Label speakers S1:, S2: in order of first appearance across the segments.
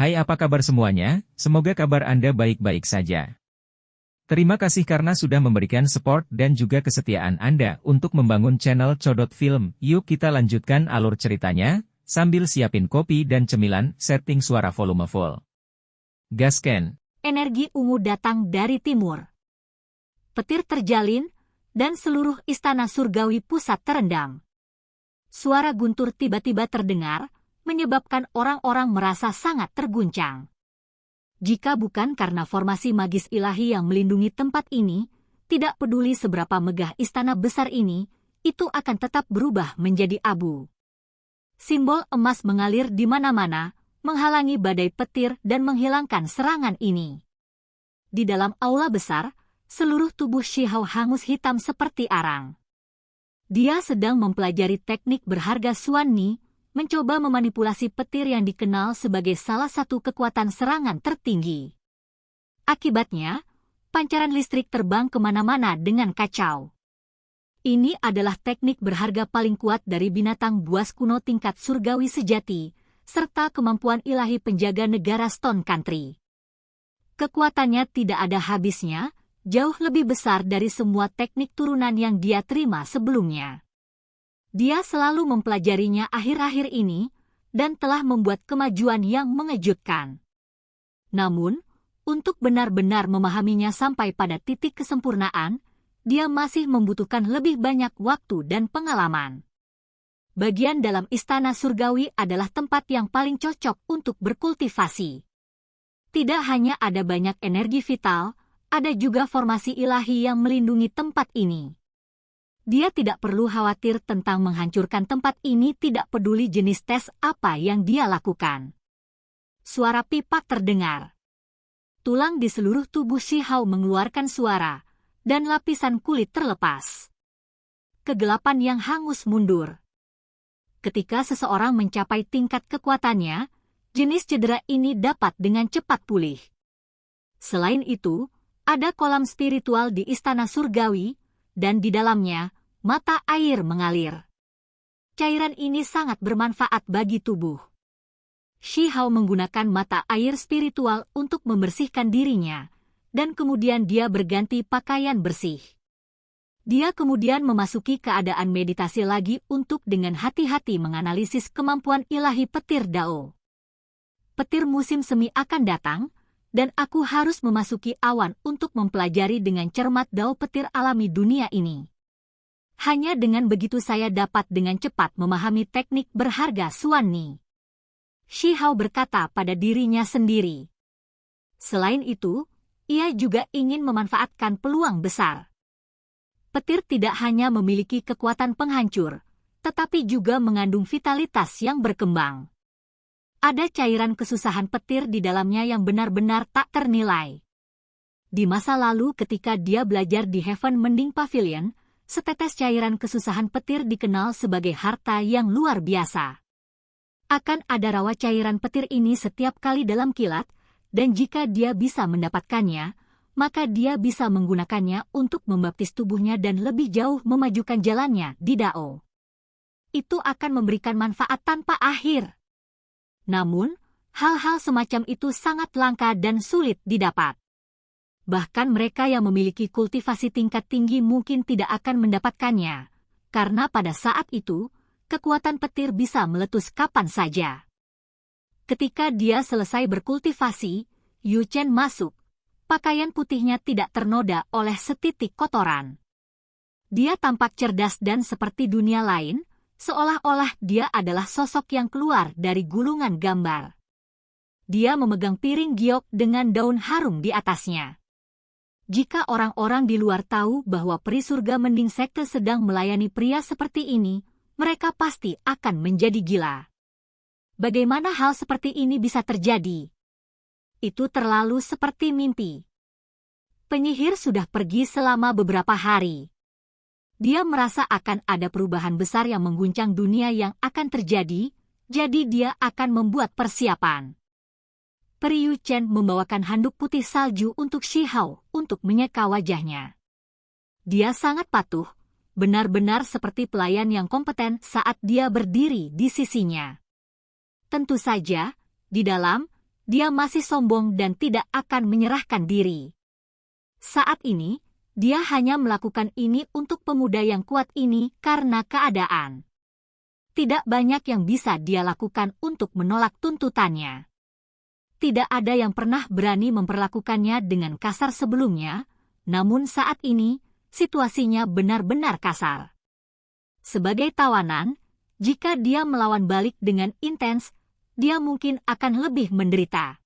S1: Hai, apa kabar semuanya? Semoga kabar Anda baik-baik saja. Terima kasih karena sudah memberikan support dan juga kesetiaan Anda untuk membangun channel Codot Film. Yuk kita lanjutkan alur ceritanya, sambil siapin kopi dan cemilan, setting suara volume full. Gasken.
S2: Energi ungu datang dari timur. Petir terjalin, dan seluruh istana surgawi pusat terendam. Suara guntur tiba-tiba terdengar, menyebabkan orang-orang merasa sangat terguncang. Jika bukan karena formasi magis ilahi yang melindungi tempat ini, tidak peduli seberapa megah istana besar ini, itu akan tetap berubah menjadi abu. Simbol emas mengalir di mana-mana, menghalangi badai petir dan menghilangkan serangan ini. Di dalam aula besar, seluruh tubuh Shihao hangus hitam seperti arang. Dia sedang mempelajari teknik berharga Xuan Ni, mencoba memanipulasi petir yang dikenal sebagai salah satu kekuatan serangan tertinggi. Akibatnya, pancaran listrik terbang kemana-mana dengan kacau. Ini adalah teknik berharga paling kuat dari binatang buas kuno tingkat surgawi sejati, serta kemampuan ilahi penjaga negara Stone Country. Kekuatannya tidak ada habisnya, jauh lebih besar dari semua teknik turunan yang dia terima sebelumnya. Dia selalu mempelajarinya akhir-akhir ini, dan telah membuat kemajuan yang mengejutkan. Namun, untuk benar-benar memahaminya sampai pada titik kesempurnaan, dia masih membutuhkan lebih banyak waktu dan pengalaman. Bagian dalam istana surgawi adalah tempat yang paling cocok untuk berkultivasi. Tidak hanya ada banyak energi vital, ada juga formasi ilahi yang melindungi tempat ini. Dia tidak perlu khawatir tentang menghancurkan tempat ini, tidak peduli jenis tes apa yang dia lakukan. Suara pipa terdengar. Tulang di seluruh tubuh Shihao mengeluarkan suara, dan lapisan kulit terlepas. Kegelapan yang hangus mundur. Ketika seseorang mencapai tingkat kekuatannya, jenis cedera ini dapat dengan cepat pulih. Selain itu, ada kolam spiritual di istana surgawi, dan di dalamnya, mata air mengalir. Cairan ini sangat bermanfaat bagi tubuh. Shihao menggunakan mata air spiritual untuk membersihkan dirinya, dan kemudian dia berganti pakaian bersih. Dia kemudian memasuki keadaan meditasi lagi untuk dengan hati-hati menganalisis kemampuan ilahi petir Dao. Petir musim semi akan datang, dan aku harus memasuki awan untuk mempelajari dengan cermat Dao petir alami dunia ini. Hanya dengan begitu saya dapat dengan cepat memahami teknik berharga Xuan Ni. Shihao berkata pada dirinya sendiri. Selain itu, ia juga ingin memanfaatkan peluang besar. Petir tidak hanya memiliki kekuatan penghancur, tetapi juga mengandung vitalitas yang berkembang. Ada cairan kesusahan petir di dalamnya yang benar-benar tak ternilai. Di masa lalu ketika dia belajar di Heaven Mending Pavilion, setetes cairan kesusahan petir dikenal sebagai harta yang luar biasa. Akan ada rawa cairan petir ini setiap kali dalam kilat, dan jika dia bisa mendapatkannya, maka dia bisa menggunakannya untuk membaptis tubuhnya dan lebih jauh memajukan jalannya di Dao. Itu akan memberikan manfaat tanpa akhir. Namun, hal-hal semacam itu sangat langka dan sulit didapat. Bahkan mereka yang memiliki kultivasi tingkat tinggi mungkin tidak akan mendapatkannya, karena pada saat itu, kekuatan petir bisa meletus kapan saja. Ketika dia selesai berkultivasi, Yu Chen masuk. Pakaian putihnya tidak ternoda oleh setitik kotoran. Dia tampak cerdas dan seperti dunia lain, seolah-olah dia adalah sosok yang keluar dari gulungan gambar. Dia memegang piring giok dengan daun harum di atasnya. Jika orang-orang di luar tahu bahwa peri surga mending sekte sedang melayani pria seperti ini, mereka pasti akan menjadi gila. Bagaimana hal seperti ini bisa terjadi? Itu terlalu seperti mimpi. Penyihir sudah pergi selama beberapa hari. Dia merasa akan ada perubahan besar yang mengguncang dunia yang akan terjadi, jadi dia akan membuat persiapan. Peri Yu Chen membawakan handuk putih salju untuk Shihao untuk menyeka wajahnya. Dia sangat patuh, benar-benar seperti pelayan yang kompeten saat dia berdiri di sisinya. Tentu saja, di dalam, dia masih sombong dan tidak akan menyerahkan diri. Saat ini, dia hanya melakukan ini untuk pemuda yang kuat ini karena keadaan. Tidak banyak yang bisa dia lakukan untuk menolak tuntutannya. Tidak ada yang pernah berani memperlakukannya dengan kasar sebelumnya, namun saat ini, situasinya benar-benar kasar. Sebagai tawanan, jika dia melawan balik dengan intens, dia mungkin akan lebih menderita.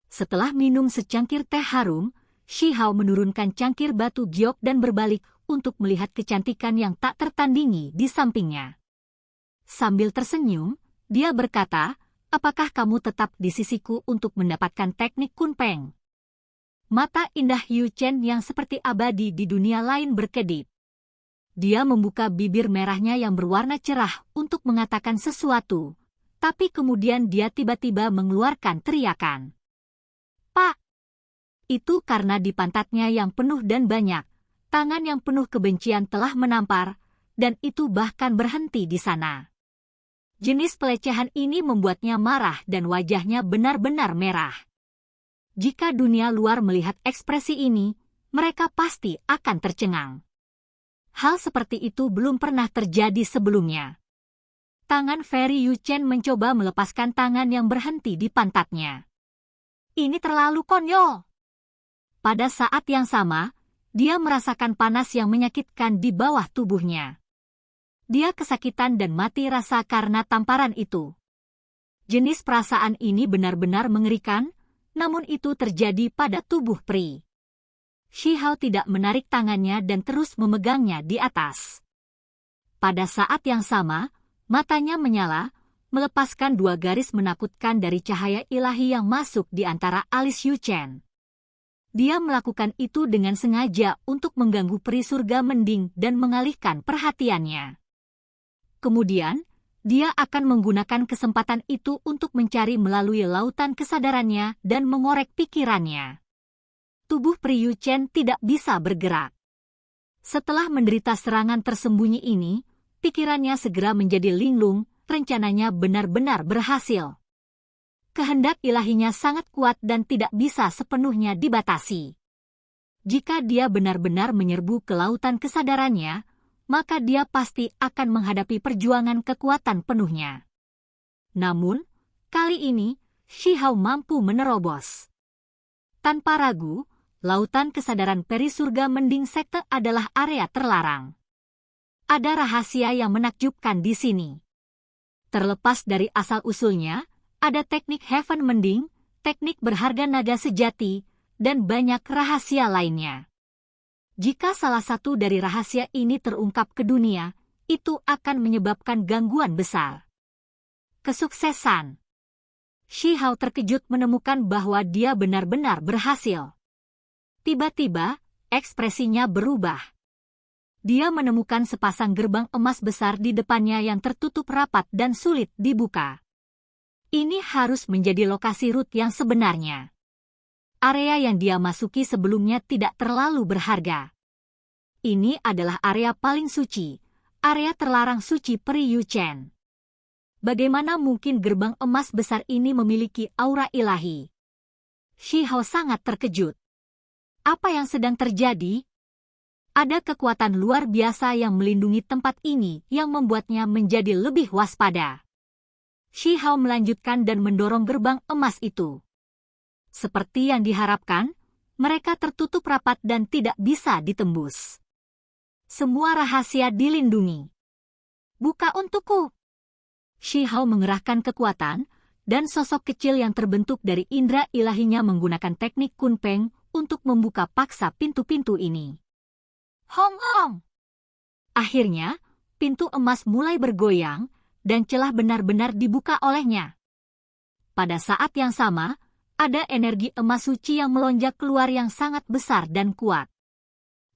S2: Setelah minum secangkir teh harum, Shi Hao menurunkan cangkir batu giok dan berbalik untuk melihat kecantikan yang tak tertandingi di sampingnya. Sambil tersenyum, dia berkata, "Apakah kamu tetap di sisiku untuk mendapatkan teknik kunpeng?" Mata indah Yu Chen yang seperti abadi di dunia lain berkedip. Dia membuka bibir merahnya yang berwarna cerah untuk mengatakan sesuatu, tapi kemudian dia tiba-tiba mengeluarkan teriakan. "Pak!" Itu karena di pantatnya yang penuh dan banyak, tangan yang penuh kebencian telah menampar, dan itu bahkan berhenti di sana. Jenis pelecehan ini membuatnya marah dan wajahnya benar-benar merah. Jika dunia luar melihat ekspresi ini, mereka pasti akan tercengang. Hal seperti itu belum pernah terjadi sebelumnya. Tangan Fairy Yu Chen mencoba melepaskan tangan yang berhenti di pantatnya. Ini terlalu konyol. Pada saat yang sama, dia merasakan panas yang menyakitkan di bawah tubuhnya. Dia kesakitan dan mati rasa karena tamparan itu. Jenis perasaan ini benar-benar mengerikan, namun itu terjadi pada tubuh peri. Shi Hao tidak menarik tangannya dan terus memegangnya di atas. Pada saat yang sama, matanya menyala, melepaskan dua garis menakutkan dari cahaya ilahi yang masuk di antara alis Yu Chen. Dia melakukan itu dengan sengaja untuk mengganggu peri surga mending dan mengalihkan perhatiannya. Kemudian, dia akan menggunakan kesempatan itu untuk mencari melalui lautan kesadarannya dan mengorek pikirannya. Tubuh peri Yu Chen tidak bisa bergerak. Setelah menderita serangan tersembunyi ini, pikirannya segera menjadi linglung, rencananya benar-benar berhasil. Kehendak ilahinya sangat kuat dan tidak bisa sepenuhnya dibatasi. Jika dia benar-benar menyerbu ke lautan kesadarannya, maka dia pasti akan menghadapi perjuangan kekuatan penuhnya. Namun, kali ini, Shi Hao mampu menerobos. Tanpa ragu, lautan kesadaran peri surga mending sekte adalah area terlarang. Ada rahasia yang menakjubkan di sini. Terlepas dari asal-usulnya, ada teknik Heaven Mending, teknik berharga naga sejati, dan banyak rahasia lainnya. Jika salah satu dari rahasia ini terungkap ke dunia, itu akan menyebabkan gangguan besar. Kesuksesan. Shi Hao terkejut menemukan bahwa dia benar-benar berhasil. Tiba-tiba, ekspresinya berubah. Dia menemukan sepasang gerbang emas besar di depannya yang tertutup rapat dan sulit dibuka. Ini harus menjadi lokasi root yang sebenarnya. Area yang dia masuki sebelumnya tidak terlalu berharga. Ini adalah area paling suci, area terlarang suci peri Yu Chen. Bagaimana mungkin gerbang emas besar ini memiliki aura ilahi? Shi Hao sangat terkejut. Apa yang sedang terjadi? Ada kekuatan luar biasa yang melindungi tempat ini yang membuatnya menjadi lebih waspada. Shi Hao melanjutkan dan mendorong gerbang emas itu. Seperti yang diharapkan, mereka tertutup rapat dan tidak bisa ditembus. Semua rahasia dilindungi. Buka untukku. Shi Hao mengerahkan kekuatan, dan sosok kecil yang terbentuk dari indera ilahinya menggunakan teknik kunpeng untuk membuka paksa pintu-pintu ini. Hong Hong! Akhirnya, pintu emas mulai bergoyang, dan celah benar-benar dibuka olehnya. Pada saat yang sama, ada energi emas suci yang melonjak keluar yang sangat besar dan kuat.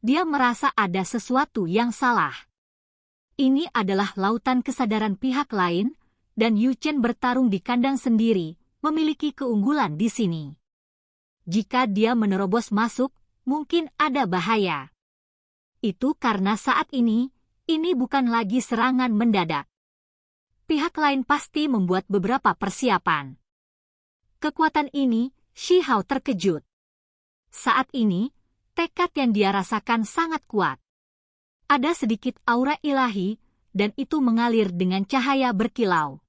S2: Dia merasa ada sesuatu yang salah. Ini adalah lautan kesadaran pihak lain, dan Yu Chen bertarung di kandang sendiri, memiliki keunggulan di sini. Jika dia menerobos masuk, mungkin ada bahaya. Itu karena saat ini bukan lagi serangan mendadak. Pihak lain pasti membuat beberapa persiapan. Kekuatan ini, Shi Hao terkejut. Saat ini, tekad yang dia rasakan sangat kuat. Ada sedikit aura ilahi, dan itu mengalir dengan cahaya berkilau.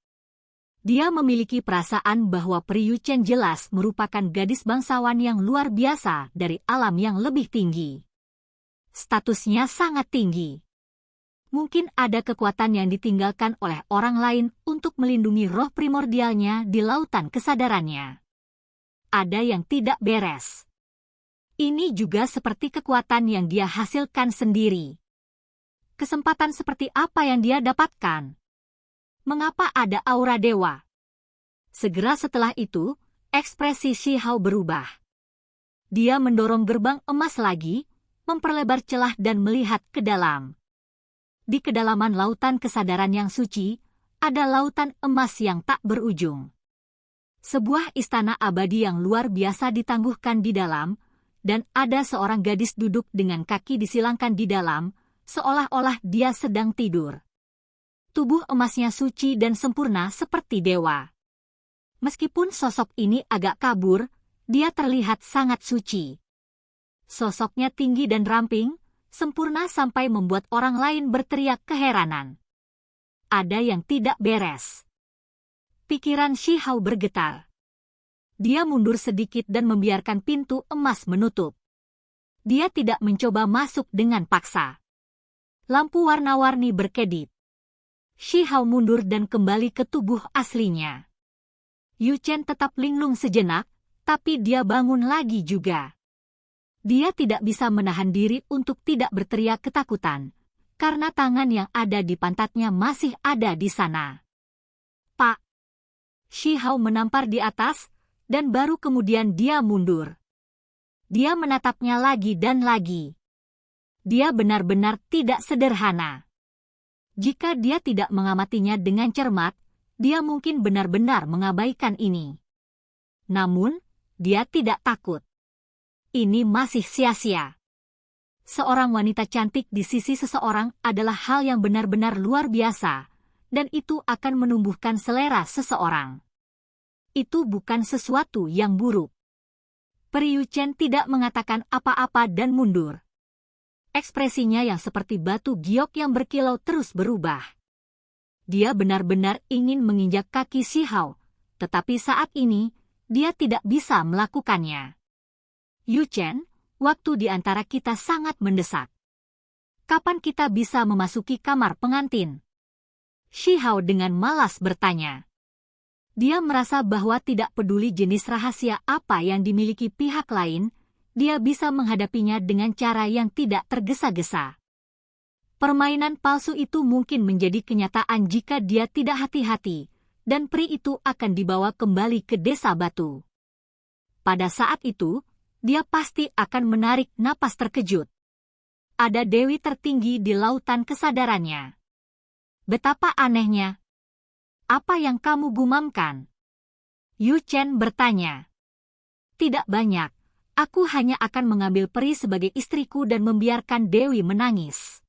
S2: Dia memiliki perasaan bahwa Peri Yu Chen jelas merupakan gadis bangsawan yang luar biasa dari alam yang lebih tinggi. Statusnya sangat tinggi. Mungkin ada kekuatan yang ditinggalkan oleh orang lain untuk melindungi roh primordialnya di lautan kesadarannya. Ada yang tidak beres. Ini juga seperti kekuatan yang dia hasilkan sendiri. Kesempatan seperti apa yang dia dapatkan? Mengapa ada aura dewa? Segera setelah itu, ekspresi Shi Hao berubah. Dia mendorong gerbang emas lagi, memperlebar celah dan melihat ke dalam. Di kedalaman lautan kesadaran yang suci, ada lautan emas yang tak berujung. Sebuah istana abadi yang luar biasa ditangguhkan di dalam, dan ada seorang gadis duduk dengan kaki disilangkan di dalam, seolah-olah dia sedang tidur. Tubuh emasnya suci dan sempurna seperti dewa. Meskipun sosok ini agak kabur, dia terlihat sangat suci. Sosoknya tinggi dan ramping, sempurna sampai membuat orang lain berteriak keheranan. Ada yang tidak beres. Pikiran Shi Hao bergetar. Dia mundur sedikit dan membiarkan pintu emas menutup. Dia tidak mencoba masuk dengan paksa. Lampu warna-warni berkedip. Shi Hao mundur dan kembali ke tubuh aslinya. Yu Chen tetap linglung sejenak, tapi dia bangun lagi juga. Dia tidak bisa menahan diri untuk tidak berteriak ketakutan, karena tangan yang ada di pantatnya masih ada di sana. Pak! Shi Hao menampar di atas, dan baru kemudian dia mundur. Dia menatapnya lagi dan lagi. Dia benar-benar tidak sederhana. Jika dia tidak mengamatinya dengan cermat, dia mungkin benar-benar mengabaikan ini. Namun, dia tidak takut. Ini masih sia-sia. Seorang wanita cantik di sisi seseorang adalah hal yang benar-benar luar biasa, dan itu akan menumbuhkan selera seseorang. Itu bukan sesuatu yang buruk. Peri Yu Chen tidak mengatakan apa-apa dan mundur. Ekspresinya yang seperti batu giok yang berkilau terus berubah. Dia benar-benar ingin menginjak kaki Shi Hao, tetapi saat ini, dia tidak bisa melakukannya. Yu Chen, waktu di antara kita sangat mendesak. Kapan kita bisa memasuki kamar pengantin? Shi Hao dengan malas bertanya. Dia merasa bahwa tidak peduli jenis rahasia apa yang dimiliki pihak lain, dia bisa menghadapinya dengan cara yang tidak tergesa-gesa. Permainan palsu itu mungkin menjadi kenyataan jika dia tidak hati-hati, dan peri itu akan dibawa kembali ke desa batu. Pada saat itu, dia pasti akan menarik napas terkejut. Ada dewi tertinggi di lautan kesadarannya. Betapa anehnya. Apa yang kamu gumamkan? Yu Chen bertanya. Tidak banyak. Aku hanya akan mengambil peri sebagai istriku dan membiarkan Dewi menangis.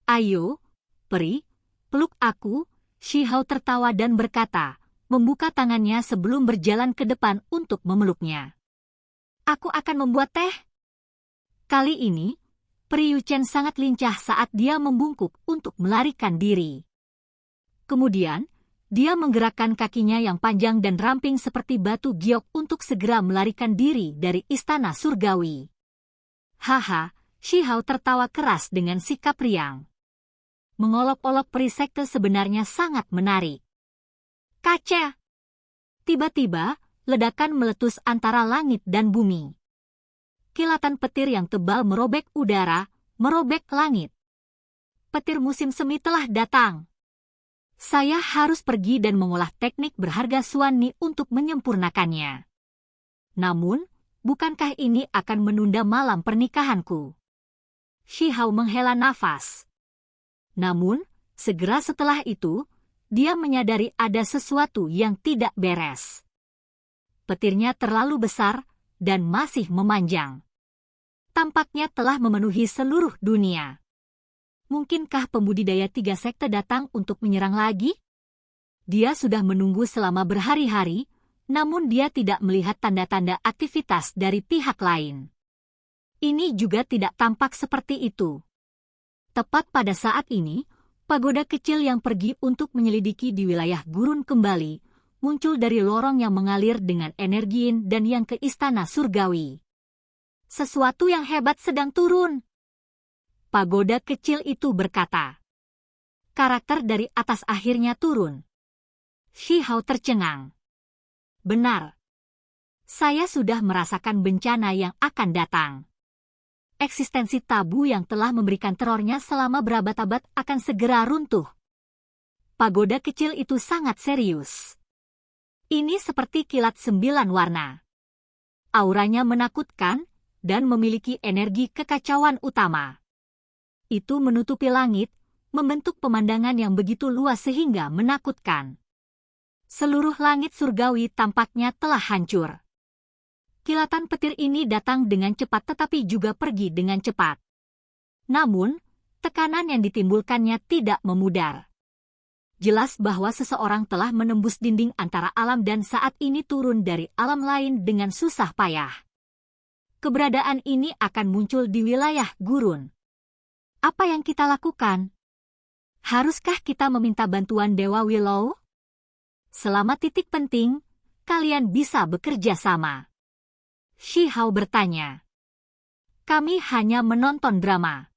S2: Ayo, peri, peluk aku, Shi Hao tertawa dan berkata, membuka tangannya sebelum berjalan ke depan untuk memeluknya. Aku akan membuat teh. Kali ini, Peri Yu Chen sangat lincah saat dia membungkuk untuk melarikan diri. Kemudian, dia menggerakkan kakinya yang panjang dan ramping seperti batu giok untuk segera melarikan diri dari istana surgawi. Haha, Shi Hao tertawa keras dengan sikap riang. Mengolok-olok peri sekte sebenarnya sangat menarik. Kaca! Tiba-tiba, ledakan meletus antara langit dan bumi. Kilatan petir yang tebal merobek udara, merobek langit. Petir musim semi telah datang. Saya harus pergi dan mengolah teknik berharga Suanni untuk menyempurnakannya. Namun, bukankah ini akan menunda malam pernikahanku? Shi Hao menghela nafas. Namun, segera setelah itu, dia menyadari ada sesuatu yang tidak beres. Petirnya terlalu besar dan masih memanjang. Tampaknya telah memenuhi seluruh dunia. Mungkinkah pembudidaya 3 sekte datang untuk menyerang lagi? Dia sudah menunggu selama berhari-hari, namun dia tidak melihat tanda-tanda aktivitas dari pihak lain. Ini juga tidak tampak seperti itu. Tepat pada saat ini, pagoda kecil yang pergi untuk menyelidiki di wilayah gurun kembali, muncul dari lorong yang mengalir dengan energi yin dan yang ke istana surgawi. Sesuatu yang hebat sedang turun. Pagoda kecil itu berkata. Karakter dari atas akhirnya turun. Shi Hao tercengang. Benar. Saya sudah merasakan bencana yang akan datang. Eksistensi tabu yang telah memberikan terornya selama berabad-abad akan segera runtuh. Pagoda kecil itu sangat serius. Ini seperti kilat 9 warna. Auranya menakutkan dan memiliki energi kekacauan utama. Itu menutupi langit, membentuk pemandangan yang begitu luas sehingga menakutkan. Seluruh langit surgawi tampaknya telah hancur. Kilatan petir ini datang dengan cepat tetapi juga pergi dengan cepat. Namun, tekanan yang ditimbulkannya tidak memudar. Jelas bahwa seseorang telah menembus dinding antara alam dan saat ini turun dari alam lain dengan susah payah. Keberadaan ini akan muncul di wilayah gurun. Apa yang kita lakukan? Haruskah kita meminta bantuan Dewa Willow? Selama titik penting, kalian bisa bekerja sama. Shi Hao bertanya. Kami hanya menonton drama.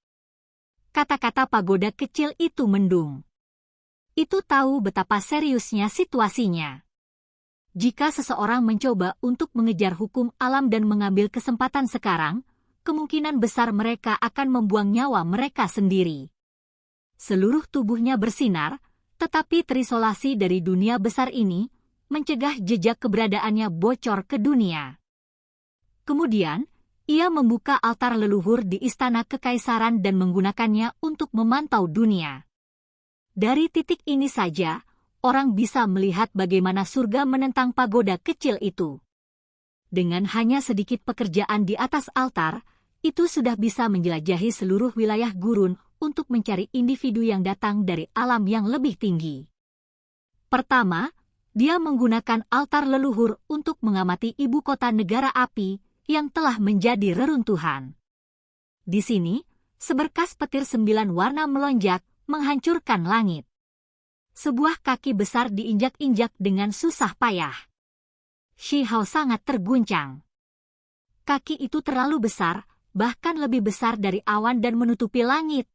S2: Kata-kata pagoda kecil itu mendung. Itu tahu betapa seriusnya situasinya. Jika seseorang mencoba untuk mengejar hukum alam dan mengambil kesempatan sekarang, kemungkinan besar mereka akan membuang nyawa mereka sendiri. Seluruh tubuhnya bersinar, tetapi terisolasi dari dunia besar ini, mencegah jejak keberadaannya bocor ke dunia. Kemudian, ia membuka altar leluhur di istana kekaisaran dan menggunakannya untuk memantau dunia. Dari titik ini saja, orang bisa melihat bagaimana surga menentang pagoda kecil itu. Dengan hanya sedikit pekerjaan di atas altar, itu sudah bisa menjelajahi seluruh wilayah gurun untuk mencari individu yang datang dari alam yang lebih tinggi. Pertama, dia menggunakan altar leluhur untuk mengamati ibu kota negara api yang telah menjadi reruntuhan. Di sini, seberkas petir 9 warna melonjak, menghancurkan langit. Sebuah kaki besar diinjak-injak dengan susah payah. Shi Hao sangat terguncang. Kaki itu terlalu besar, bahkan lebih besar dari awan dan menutupi langit.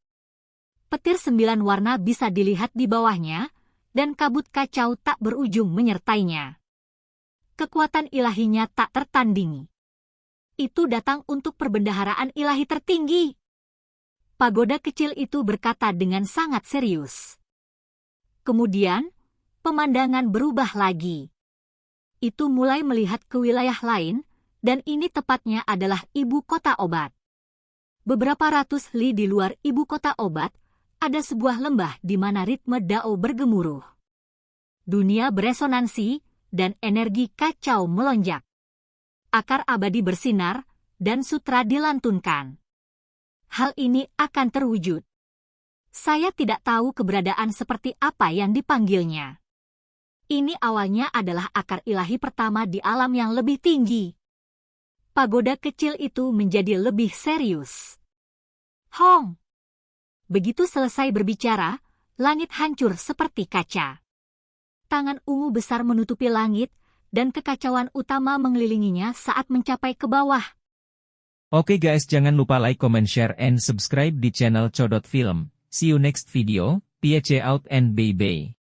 S2: Petir 9 warna bisa dilihat di bawahnya, dan kabut kacau tak berujung menyertainya. Kekuatan ilahinya tak tertandingi. Itu datang untuk perbendaharaan ilahi tertinggi. Pagoda kecil itu berkata dengan sangat serius. Kemudian, pemandangan berubah lagi. Itu mulai melihat ke wilayah lain, dan ini tepatnya adalah ibu kota obat. Beberapa ratus li di luar ibu kota obat, ada sebuah lembah di mana ritme Dao bergemuruh. Dunia beresonansi, dan energi kacau melonjak. Akar abadi bersinar, dan sutra dilantunkan. Hal ini akan terwujud. Saya tidak tahu keberadaan seperti apa yang dipanggilnya. Ini awalnya adalah akar ilahi pertama di alam yang lebih tinggi. Pagoda kecil itu menjadi lebih serius. Hong! Begitu selesai berbicara, langit hancur seperti kaca. Tangan ungu besar menutupi langit, dan kekacauan utama mengelilinginya saat mencapai ke bawah.
S1: Oke guys, jangan lupa like, comment, share, and subscribe di channel Codot Film. See you next video, peace out and bye-bye.